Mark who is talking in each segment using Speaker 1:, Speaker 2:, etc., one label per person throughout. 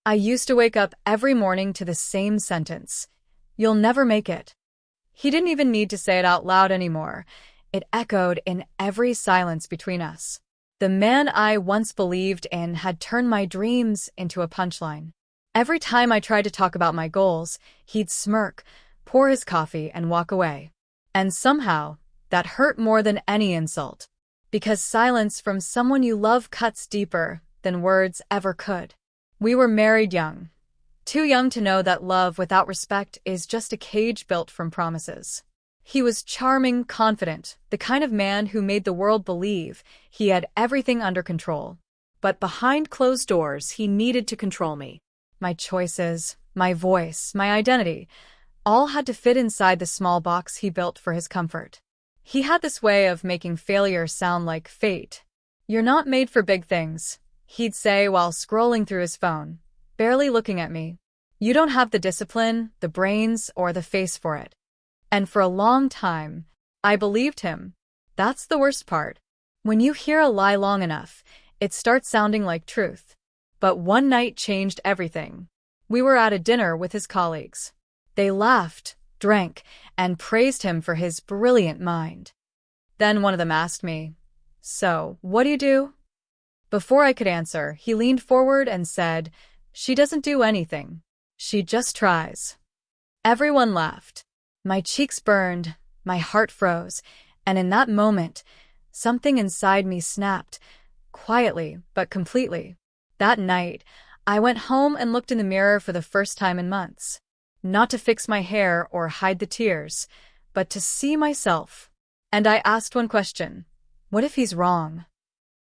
Speaker 1: I used to wake up every morning to the same sentence. You'll never make it. He didn't even need to say it out loud anymore. It echoed in every silence between us. The man I once believed in had turned my dreams into a punchline. Every time I tried to talk about my goals, he'd smirk, pour his coffee, and walk away. And somehow, that hurt more than any insult. Because silence from someone you love cuts deeper than words ever could. We were married young. Too young to know that love without respect is just a cage built from promises. He was charming, confident, the kind of man who made the world believe he had everything under control. But behind closed doors, he needed to control me. My choices, my voice, my identity, all had to fit inside the small box he built for his comfort. He had this way of making failure sound like fate. "You're not made for big things," he'd say while scrolling through his phone, barely looking at me. "You don't have the discipline, the brains, or the face for it." And for a long time, I believed him. That's the worst part. When you hear a lie long enough, it starts sounding like truth. But one night changed everything. We were at a dinner with his colleagues. They laughed, drank, and praised him for his brilliant mind. Then one of them asked me, "So, what do you do?" Before I could answer, he leaned forward and said, "She doesn't do anything. She just tries." Everyone laughed. My cheeks burned, my heart froze, and in that moment, something inside me snapped, quietly but completely. That night, I went home and looked in the mirror for the first time in months. Not to fix my hair or hide the tears, but to see myself. And I asked one question: what if he's wrong?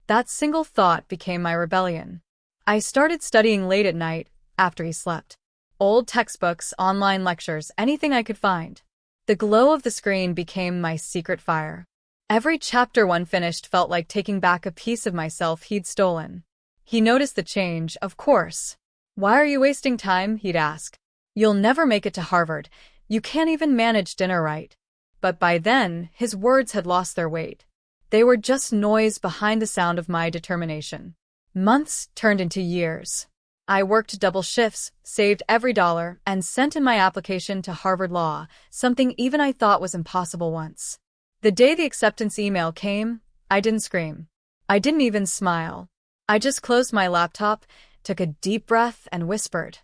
Speaker 1: That single thought became my rebellion. I started studying late at night, after he slept. Old textbooks, online lectures, anything I could find. The glow of the screen became my secret fire. Every chapter one finished felt like taking back a piece of myself he'd stolen. He noticed the change, of course. "Why are you wasting time?" he'd ask. "You'll never make it to Harvard. You can't even manage dinner right." But by then, his words had lost their weight. They were just noise behind the sound of my determination. Months turned into years. I worked double shifts, saved every dollar, and sent in my application to Harvard Law, something even I thought was impossible once. The day the acceptance email came, I didn't scream. I didn't even smile. I just closed my laptop, took a deep breath, and whispered,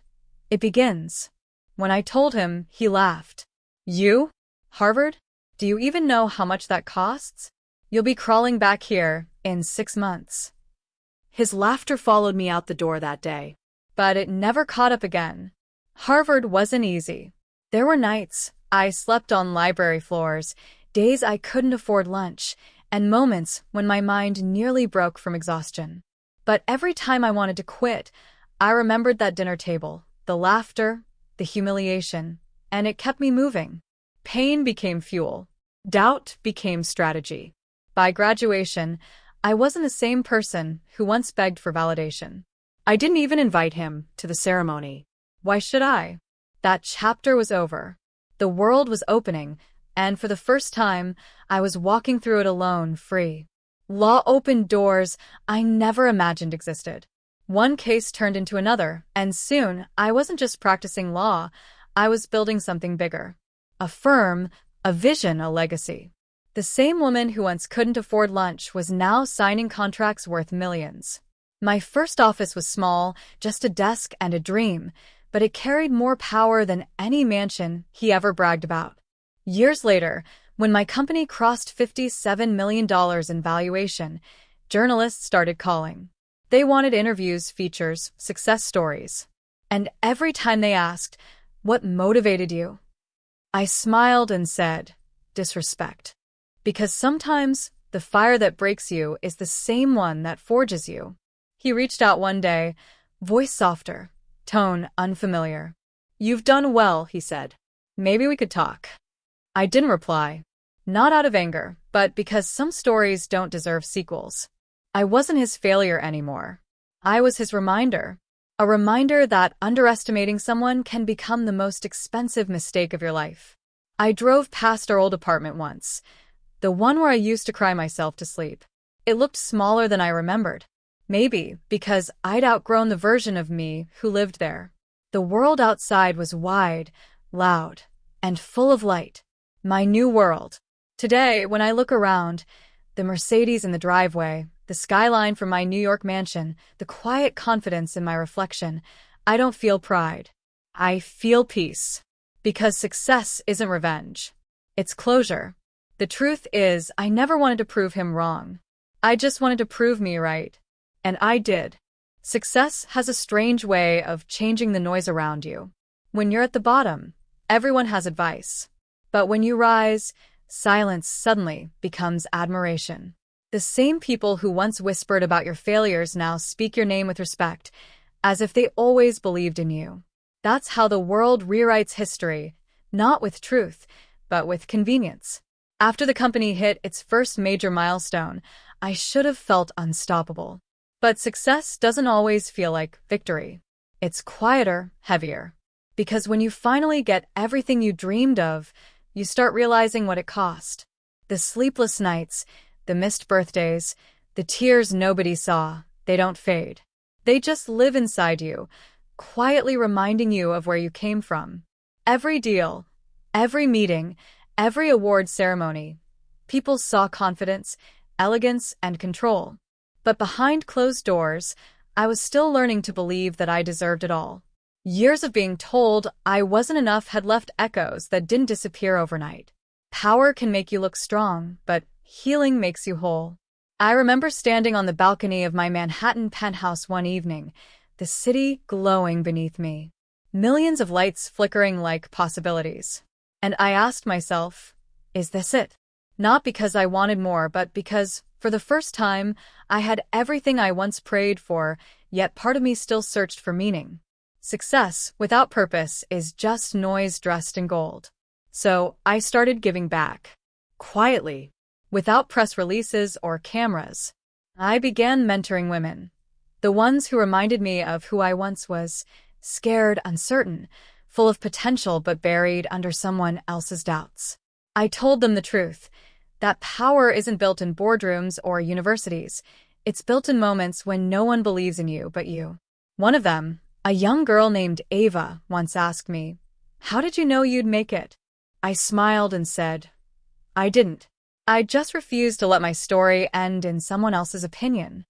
Speaker 1: "It begins." When I told him, he laughed. "You? Harvard? Do you even know how much that costs? You'll be crawling back here in 6 months. His laughter followed me out the door that day. But it never caught up again. Harvard wasn't easy. There were nights I slept on library floors, days I couldn't afford lunch, and moments when my mind nearly broke from exhaustion. But every time I wanted to quit, I remembered that dinner table, the laughter, the humiliation, and it kept me moving. Pain became fuel. Doubt became strategy. By graduation, I wasn't the same person who once begged for validation. I didn't even invite him to the ceremony. Why should I? That chapter was over. The world was opening, and for the first time, I was walking through it alone, free. Law opened doors I never imagined existed. One case turned into another, and soon I wasn't just practicing law, I was building something bigger. A firm, a vision, a legacy. The same woman who once couldn't afford lunch was now signing contracts worth millions. My first office was small, just a desk and a dream, but it carried more power than any mansion he ever bragged about. Years later, when my company crossed $57 million in valuation, journalists started calling. They wanted interviews, features, success stories. And every time they asked, "What motivated you?" I smiled and said, "Disrespect." Because sometimes the fire that breaks you is the same one that forges you. He reached out one day, voice softer, tone unfamiliar. "You've done well," he said. "Maybe we could talk." I didn't reply. Not out of anger, but because some stories don't deserve sequels. I wasn't his failure anymore. I was his reminder. A reminder that underestimating someone can become the most expensive mistake of your life. I drove past our old apartment once, the one where I used to cry myself to sleep. It looked smaller than I remembered. Maybe because I'd outgrown the version of me who lived there. The world outside was wide, loud, and full of light. My new world. Today, when I look around, the Mercedes in the driveway, the skyline from my New York mansion, the quiet confidence in my reflection, I don't feel pride. I feel peace. Because success isn't revenge. It's closure. The truth is, I never wanted to prove him wrong. I just wanted to prove me right. And I did. Success has a strange way of changing the noise around you. When you're at the bottom, everyone has advice. But when you rise, silence suddenly becomes admiration. The same people who once whispered about your failures now speak your name with respect, as if they always believed in you. That's how the world rewrites history, not with truth, but with convenience. After the company hit its first major milestone, I should have felt unstoppable. But success doesn't always feel like victory. It's quieter, heavier. Because when you finally get everything you dreamed of, you start realizing what it cost. The sleepless nights, the missed birthdays, the tears nobody saw, they don't fade. They just live inside you, quietly reminding you of where you came from. Every deal, every meeting, every award ceremony, people saw confidence, elegance, and control. But behind closed doors, I was still learning to believe that I deserved it all. Years of being told I wasn't enough had left echoes that didn't disappear overnight. Power can make you look strong, but healing makes you whole. I remember standing on the balcony of my Manhattan penthouse one evening, the city glowing beneath me. Millions of lights flickering like possibilities. And I asked myself, is this it? Not because I wanted more, but because, for the first time, I had everything I once prayed for, yet part of me still searched for meaning. Success without purpose is just noise dressed in gold. So I started giving back. Quietly, without press releases or cameras. I began mentoring women. The ones who reminded me of who I once was, scared, uncertain, full of potential but buried under someone else's doubts. I told them the truth, that power isn't built in boardrooms or universities. It's built in moments when no one believes in you but you. One of them, a young girl named Ava, once asked me, "How did you know you'd make it?" I smiled and said, "I didn't. I just refused to let my story end in someone else's opinion."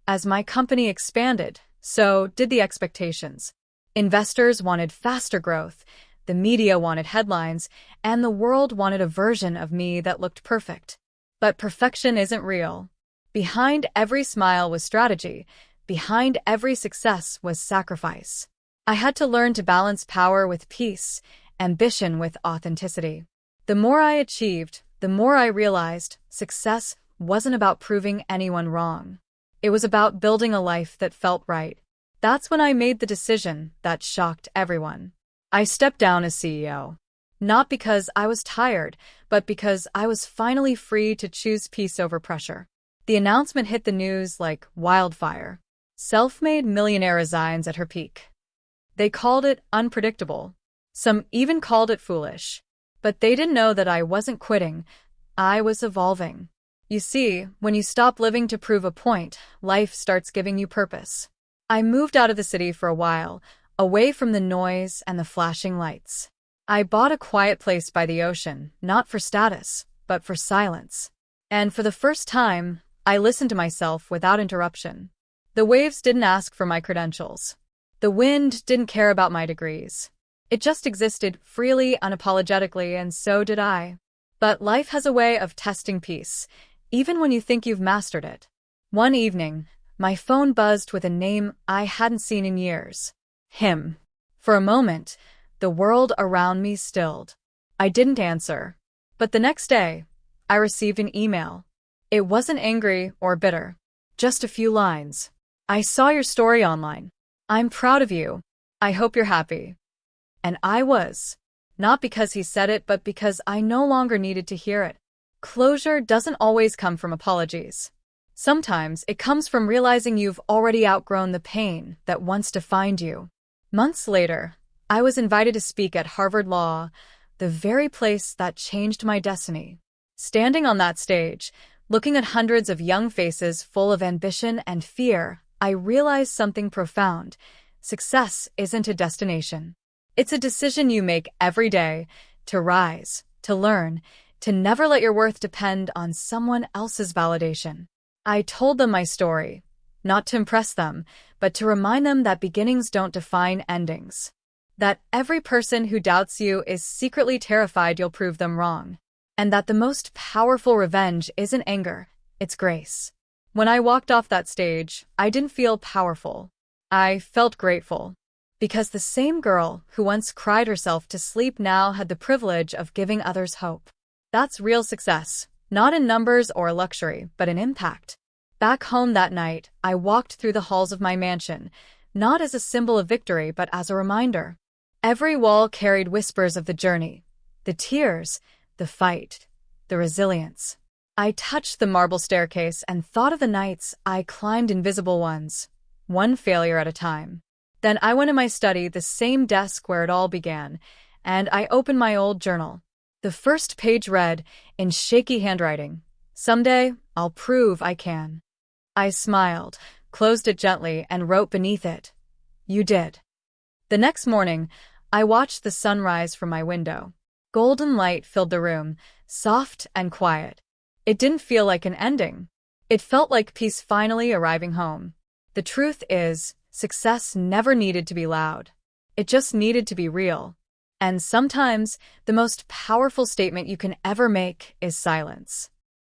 Speaker 1: As my company expanded, so did the expectations. Investors wanted faster growth, the media wanted headlines, and the world wanted a version of me that looked perfect. But perfection isn't real. Behind every smile was strategy. Behind every success was sacrifice. I had to learn to balance power with peace, ambition with authenticity. The more I achieved, the more I realized success wasn't about proving anyone wrong. It was about building a life that felt right. That's when I made the decision that shocked everyone. I stepped down as CEO. Not because I was tired, but because I was finally free to choose peace over pressure. The announcement hit the news like wildfire. Self-made millionaire resigns at her peak. They called it unpredictable. Some even called it foolish. But they didn't know that I wasn't quitting. I was evolving. You see, when you stop living to prove a point, life starts giving you purpose. I moved out of the city for a while, away from the noise and the flashing lights. I bought a quiet place by the ocean, not for status, but for silence. And for the first time, I listened to myself without interruption. The waves didn't ask for my credentials. The wind didn't care about my degrees. It just existed freely, unapologetically, and so did I. But life has a way of testing peace, even when you think you've mastered it. One evening, my phone buzzed with a name I hadn't seen in years. Him. For a moment, the world around me stilled. I didn't answer. But the next day, I received an email. It wasn't angry or bitter. Just a few lines. "I saw your story online. I'm proud of you. I hope you're happy." And I was. Not because he said it, but because I no longer needed to hear it. Closure doesn't always come from apologies. Sometimes it comes from realizing you've already outgrown the pain that once defined you. Months later, I was invited to speak at Harvard Law, the very place that changed my destiny. Standing on that stage, looking at hundreds of young faces full of ambition and fear, I realized something profound. Success isn't a destination. It's a decision you make every day to rise, to learn, to never let your worth depend on someone else's validation. I told them my story, not to impress them, but to remind them that beginnings don't define endings. That every person who doubts you is secretly terrified you'll prove them wrong. And that the most powerful revenge isn't anger, it's grace. When I walked off that stage, I didn't feel powerful. I felt grateful. Because the same girl who once cried herself to sleep now had the privilege of giving others hope. That's real success, not in numbers or luxury, but in impact. Back home that night, I walked through the halls of my mansion, not as a symbol of victory, but as a reminder. Every wall carried whispers of the journey, the tears, the fight, the resilience. I touched the marble staircase and thought of the nights I climbed invisible ones, one failure at a time. Then I went in my study, the same desk where it all began, and I opened my old journal. The first page read, in shaky handwriting, "Someday, I'll prove I can." I smiled, closed it gently, and wrote beneath it, "You did." The next morning, I watched the sun rise from my window. Golden light filled the room, soft and quiet. It didn't feel like an ending. It felt like peace finally arriving home. The truth is, success never needed to be loud. It just needed to be real. And sometimes, the most powerful statement you can ever make is silence.